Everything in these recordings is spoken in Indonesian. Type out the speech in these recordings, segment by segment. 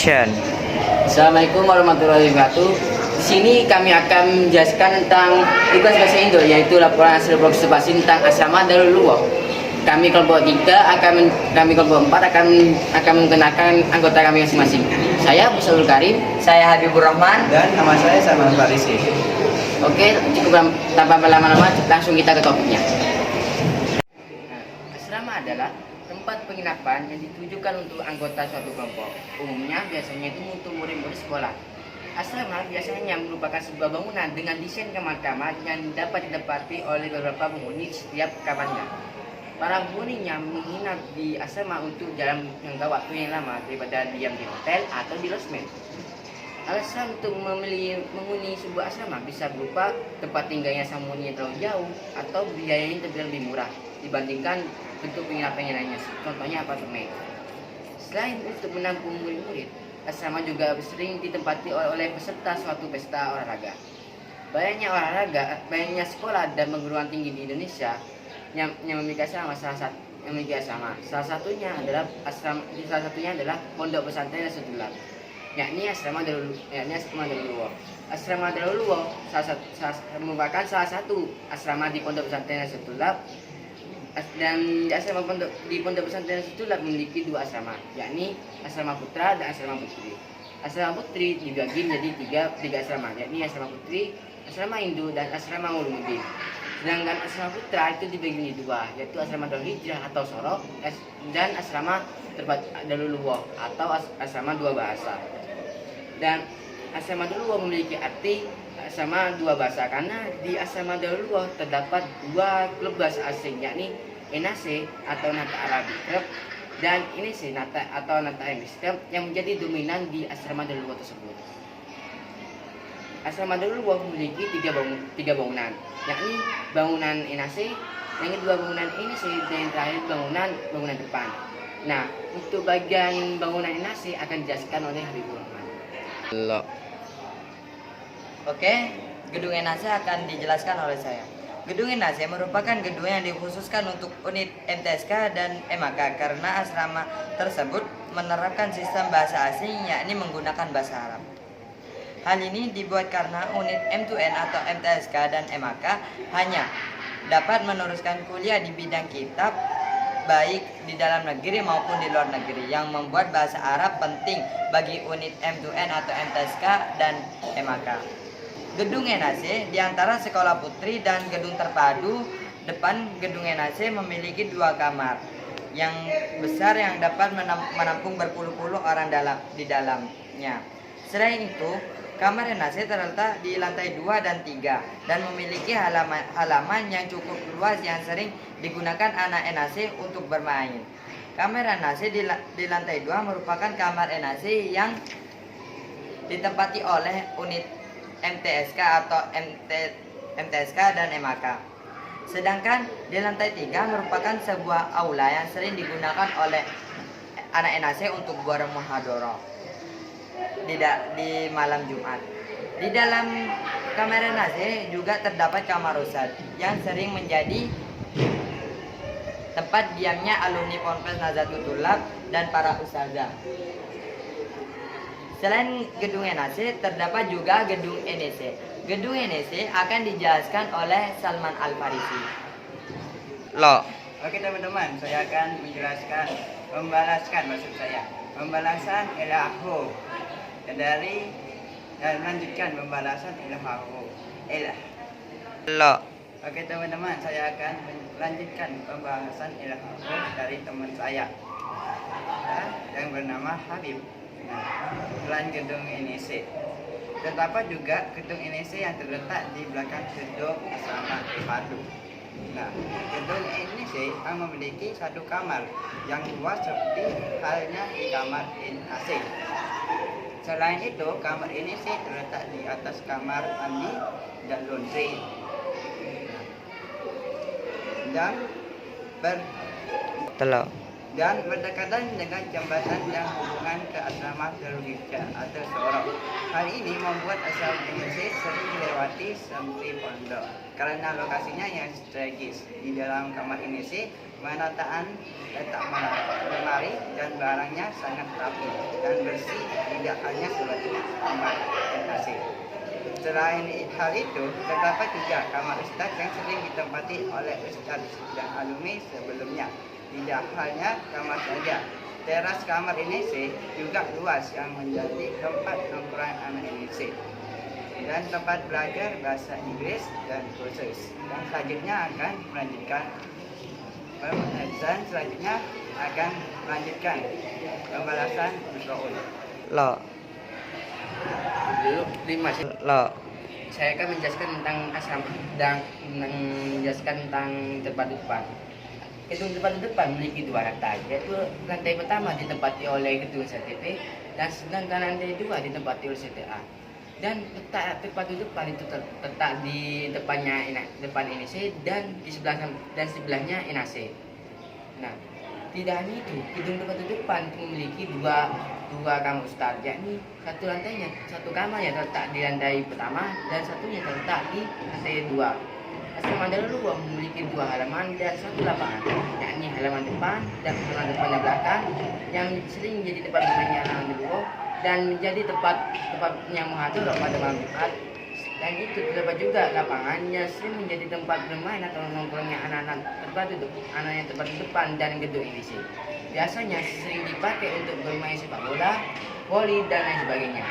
Action. Assalamualaikum warahmatullahi wabarakatuh. Di sini kami akan menjelaskan tentang tugas bahasa Indo, yaitu laporan hasil partisipasi tentang asrama Darul Luwo. Kami kelompok 3 kami kelompok 4 akan mengenalkan anggota kami masing-masing. Saya Musalul Karim. Saya Habibur Rahman. Dan nama saya Salman Farisi. Oke, cukup tanpa berlama-lama, langsung kita ke topiknya. Asrama adalah tempat penginapan yang ditujukan untuk anggota suatu kelompok. Umumnya biasanya itu untuk murid-murid sekolah. Asrama biasanya merupakan sebuah bangunan dengan desain kamar-kamar yang dapat ditempati oleh beberapa penghuni setiap kamarnya. Para penghuninya menginap di asrama untuk dalam jangka waktu yang lama daripada diam di hotel atau di losmen. Alasan untuk memilih menghuni sebuah asrama bisa berupa tempat tinggalnya sang penghuni yang terlalu jauh atau biayanya terbilang lebih murah dibandingkan bentuk penginapan yang lainnya, contohnya apartemen. Selain untuk menampung murid-murid, asrama juga sering ditempati oleh peserta suatu pesta olahraga. Banyaknya sekolah dan perguruan tinggi di Indonesia yang memiliki asrama. Salah satunya adalah Pondok Pesantren Nasrullah, yakni asrama Darul Luwo. Asrama Darul Luwo merupakan salah satu asrama di Pondok Pesantren Nasrullah, dan di Pondok Pesantren Nasrullah memiliki 2 asrama, yakni asrama putra dan asrama putri. Asrama putri dibagi menjadi tiga asrama, yakni asrama putri, asrama Hindu, dan asrama Ulumuddin. Sedangkan asrama putra itu dibagi menjadi 2, yaitu asrama Darul Hijrah atau Sorok dan asrama Darul Luwo atau asrama 2 bahasa. Dan asrama Darul Luwo memiliki arti asrama 2 bahasa karena di asrama Darul Luwo terdapat 2 klub bahasa asing, yakni NAC atau Nata Arabic Club dan INC atau Nata English Club yang menjadi dominan di asrama Darul Luwo tersebut. Asrama Darul Luwo memiliki 3 bangunan, yakni bangunan NAC, yang kedua bangunan INC, dan yang terakhir bangunan depan. Nah, untuk bagian bangunan NAC akan dijelaskan oleh Habibur Rahman. Oke, gedung NAC akan dijelaskan oleh saya. Gedung NAC merupakan gedung yang dikhususkan untuk unit MTSK dan MAK karena asrama tersebut menerapkan sistem bahasa asing, yakni menggunakan bahasa Arab. Hal ini dibuat karena unit M2N atau MTSK dan MAK hanya dapat meneruskan kuliah di bidang kitab baik di dalam negeri maupun di luar negeri, yang membuat bahasa Arab penting bagi unit M2N atau MTSK dan MAK. Gedung NAC di antara sekolah putri dan gedung terpadu depan gedung NAC memiliki 2 kamar yang besar yang dapat menampung berpuluh-puluh orang di dalamnya. Selain itu, kamar NAC terletak di lantai 2 dan 3 dan memiliki halaman yang cukup luas yang sering digunakan anak NAC untuk bermain. Kamar NAC di lantai 2 merupakan kamar NAC yang ditempati oleh unit MTSK atau MTSK dan MAK. Sedangkan di lantai 3 merupakan sebuah aula yang sering digunakan oleh anak NAC untuk bermuhadharah di malam Jumat. Di dalam kamar NAC juga terdapat kamar ustad yang sering menjadi tempat diamnya alumni Ponpes Nahdlatul Thulab dan para ustazah. Selain gedung NAC, terdapat juga gedung NEC. Gedung NEC akan dijelaskan oleh Salman Al-Farisi. Oke teman-teman, saya akan menjelaskan pembalasan ilahu dari dan melanjutkan pembalasan ilahu. Oke teman-teman, saya akan melanjutkan pembahasan ilahu dari teman saya yang bernama Habib. Selain gedung NEC, terdapat juga gedung NEC yang terletak di belakang gedung asrama terpadu. Nah, gedung NEC memiliki 1 kamar yang luas seperti halnya di kamar NAC. Selain itu, kamar NEC terletak di atas kamar mandi dan laundry dan berdekatan dengan jembatan yang hubungan ke asrama Darul Hijrah atau Sorok. Hal ini membuat asrama NEC sering dilewati santri pondok karena lokasinya yang strategis. Di dalam kamar NEC Penataan letak lemari dan barangnya sangat rapi dan bersih, tidak hanya seperti kamar NAC. Selain hal itu, terdapat juga kamar ustaz yang sering ditempati oleh ustaz dan alumni sebelumnya. Tidak hanya kamar saja, teras kamar NAC juga luas yang menjadi tempat nongkrong anak NAC dan tempat belajar bahasa Inggris dan kursus. Dan selanjutnya akan melanjutkan pembalasan Israel. Lo, Dulu 5 sih. lo. Saya akan menjelaskan tentang asrama dan menjelaskan tentang tempat depan. Gedung tempat depan memiliki 2 lantai, yaitu lantai pertama ditempati oleh gedung CTP dan sedangkan lantai 2 ditempati oleh CTA. Dan letak tempat depan itu terletak di depan NAC dan di sebelahnya NAC. Nah, tidak hanya itu, gedung tempat depan itu memiliki dua kamar ustaz, yakni satu kamarnya terletak di lantai pertama dan satunya terletak di lantai 2. Asrama Darul memiliki 2 halaman dan 1 lapangan, yakni halaman depan dan halaman depannya belakang yang sering menjadi tempat bermainnya anak-anak Darul dan menjadi tempatnya muhadharah pada malam Jumat. Dan itu terdapat juga lapangannya sering menjadi tempat bermain atau nongkrongnya anak-anak yang tempat di depan dan gedung IDC. Biasanya sering dipakai untuk bermain sepak bola, voli dan lain sebagainya.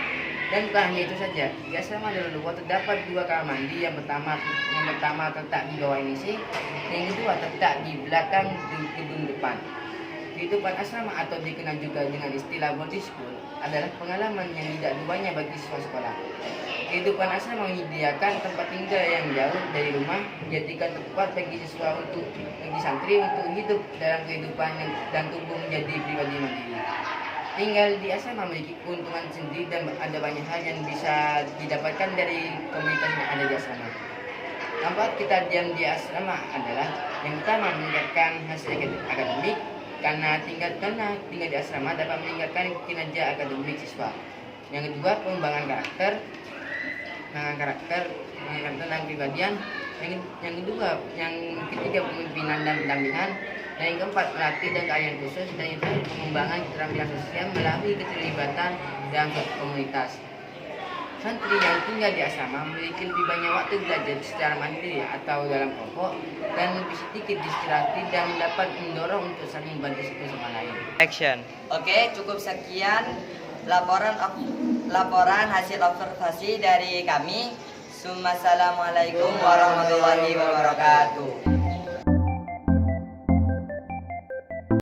Dan bukan hanya itu saja, di asrama Darul Luwa terdapat 2 kamar mandi. Yang pertama terletak di bawah NAC, yang kedua terletak di belakang gedung depan. Kehidupan asrama atau dikenal juga dengan istilah boarding school adalah pengalaman yang tidak duanya bagi siswa sekolah. Kehidupan asrama menyediakan tempat tinggal yang jauh dari rumah, menjadikan tempat bagi santri untuk hidup dalam kehidupan dan tumbuh menjadi pribadi mandiri. Tinggal di asrama memiliki keuntungan sendiri dan ada banyak hal yang bisa didapatkan dari komunitas yang ada di asrama. Tempat kita diam di asrama adalah yang pertama meningkatkan hasil akademik, karena tinggal di asrama dapat meningkatkan kinerja akademik siswa. Yang kedua, pengembangan karakter dan kepribadian. Yang ketiga, pemimpinan dan pendampingan. Dan yang keempat, melatih dan keahlian khusus. Dan yang terakhir, pengembangan keterampilan sosial melalui keterlibatan dalam suatu komunitas. Santri yang tinggal di asrama memiliki lebih banyak waktu belajar secara mandiri atau dalam kelompok dan lebih sedikit diistirahat dan dapat mendorong untuk saling membantu satu sama lain. Action. Oke, cukup sekian laporan hasil observasi dari kami. Assalamualaikum warahmatullahi wabarakatuh.